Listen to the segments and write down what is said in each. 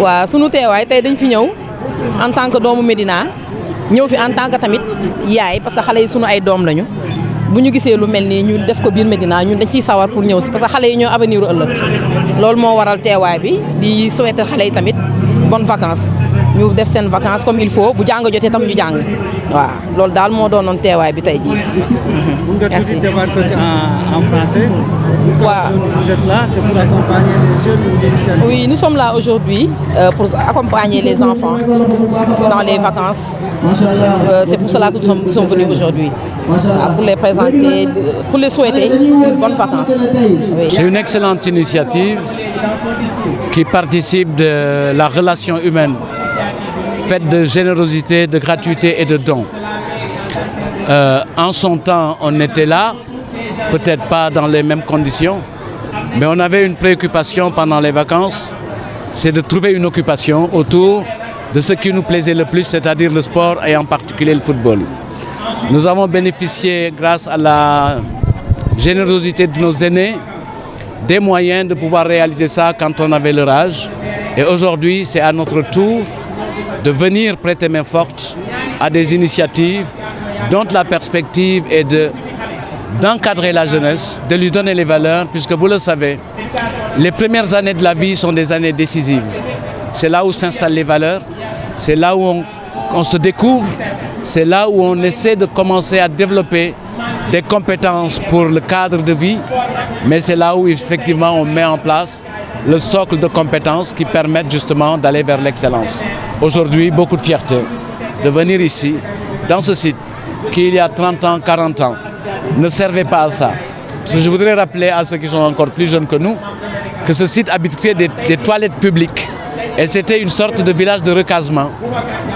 waaw sunu teewaay tey dañ fi ñëw en tant que doomu Médina ñëw fi en tant que tamit yaay parce que xale yi sunu ay doom lañu bu ñu gisee lu mel nii ñu def ko biir Médina ñun dañ ciy sawar pour ñëw si parce que xale yi ñoo avenir u ëllëg loolu moo waral teewaay bi di souhaiter xale yi tamit bonnes vacances ñu def seen vacances comme il faut bu jàng jotee tam ñu jàng waaw loolu daal moo doonoon teewaay bi tey jii. Merci. En français. Waaw. Vous êtes là, c'est pour accompagner les jeunes ou l'initiative? Oui, nous sommes là aujourd'hui pour accompagner les enfants dans les vacances. C'est pour cela que nous sommes venus aujourd'hui, pour les présenter, pour les souhaiter une bonne vacances. Oui. C'est une excellente initiative qui participe de la relation humaine, faite de générosité, de gratuité et de dons. En son temps, on était là, peut-être pas dans les mêmes conditions, mais on avait une préoccupation pendant les vacances, c'est de trouver une occupation autour de ce qui nous plaisait le plus, c'est-à-dire le sport et en particulier le football. Nous avons bénéficié, grâce à la générosité de nos aînés, des moyens de pouvoir réaliser ça quand on avait leur âge. Et aujourd'hui, c'est à notre tour de venir prêter main forte à des initiatives dont la perspective est d'encadrer la jeunesse, de lui donner les valeurs, puisque vous le savez, les premières années de la vie sont des années décisives. C'est là où s'installent les valeurs, c'est là où on se découvre, c'est là où on essaie de commencer à développer des compétences pour le cadre de vie, mais c'est là où effectivement on met en place le socle de compétences qui permettent justement d'aller vers l'excellence. Aujourd'hui, beaucoup de fierté de venir ici, dans ce site, qui il y a 30 ans, 40 ans, ne servait pas à ça. Parce que je voudrais rappeler à ceux qui sont encore plus jeunes que nous, que ce site abritait des toilettes publiques. Et c'était une sorte de village de recasement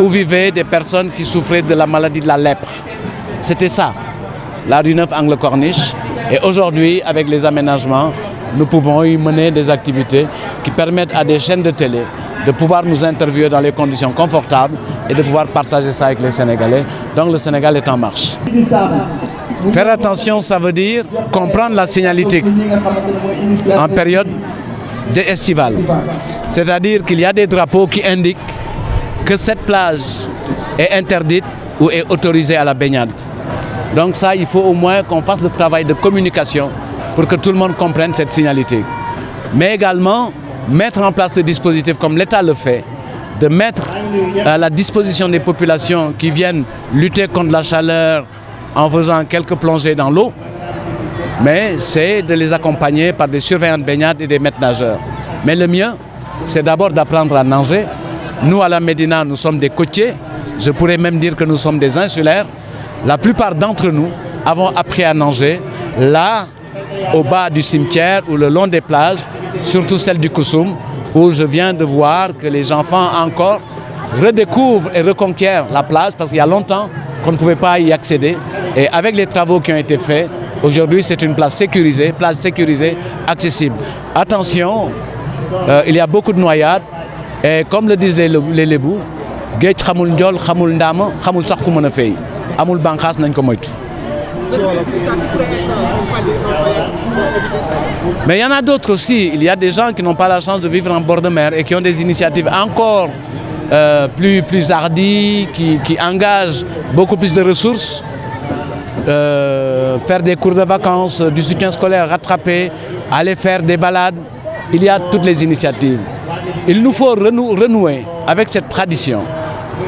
où vivaient des personnes qui souffraient de la maladie de la lèpre. C'était ça, la rue 9 Angle Corniche. Et aujourd'hui, avec les aménagements, nous pouvons y mener des activités qui permettent à des chaînes de télé de pouvoir nous interviewer dans les conditions confortables et de pouvoir partager ça avec les Sénégalais. Donc le Sénégal est en marche. Faire attention, ça veut dire comprendre la signalétique en période estivale. C'est-à-dire qu'il y a des drapeaux qui indiquent que cette plage est interdite ou est autorisée à la baignade. Donc ça, il faut au moins qu'on fasse le travail de communication pour que tout le monde comprenne cette signalétique. Mais également, mettre en place des dispositifs comme l'État le fait, de mettre à la disposition des populations qui viennent lutter contre la chaleur en faisant quelques plongées dans l'eau, mais c'est de les accompagner par des surveillants de baignade et des maîtres nageurs. Mais le mieux, c'est d'abord d'apprendre à nager. Nous, à la Médina, nous sommes des côtiers. Je pourrais même dire que nous sommes des insulaires. La plupart d'entre nous avons appris à nager là, au bas du cimetière ou le long des plages, surtout celle du Koussoum, où je viens de voir que les enfants encore redécouvrent et reconquièrent la plage parce qu'il y a longtemps qu'on ne pouvait pas y accéder. Et avec les travaux qui ont été faits, aujourd'hui c'est une plage sécurisée, accessible. Attention, il y a beaucoup de noyades et comme le disent les Lébou, géej xamul njool xamul ndaama xamul sax ku mën a fay amul bànqaas nañ ko moytu. Mais il y en a d'autres aussi. Il y a des gens qui n'ont pas la chance de vivre en bord de mer et qui ont des initiatives encore plus hardies, qui engagent beaucoup plus de ressources. Faire des cours de vacances, du soutien scolaire rattrapé, aller faire des balades. Il y a toutes les initiatives. Il nous faut renouer avec cette tradition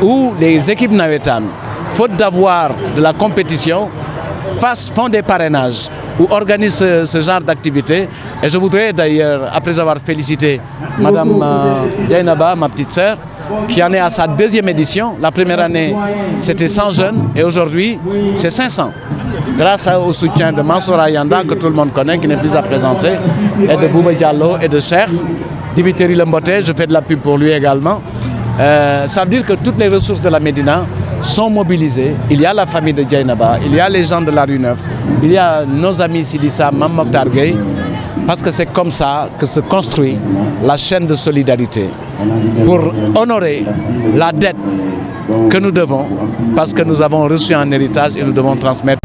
où les équipes navétanes, faute d'avoir de la compétition, font des parrainages ou organisent ce genre d'activité. Et je voudrais d'ailleurs, après avoir félicité Madame Djainaba, ma petite sœur, qui en est à sa deuxième édition. La première année, c'était 100 jeunes et aujourd'hui, c'est 500. Grâce au soutien de Mansoura Yanda, que tout le monde connaît, qui n'est plus à présenter, et de Bouba Diallo et de Cheikh. Dibiteri Lemboté, je fais de la pub pour lui également. Ça veut dire que toutes les ressources de la Médina sont mobilisées. Il y a la famille de Djainaba, il y a les gens de la rue 9, il y a nos amis Sidissa, Mam Mokhtar Gueye, parce que c'est comme ça que se construit la chaîne de solidarité pour honorer la dette que nous devons, parce que nous avons reçu un héritage et nous devons transmettre.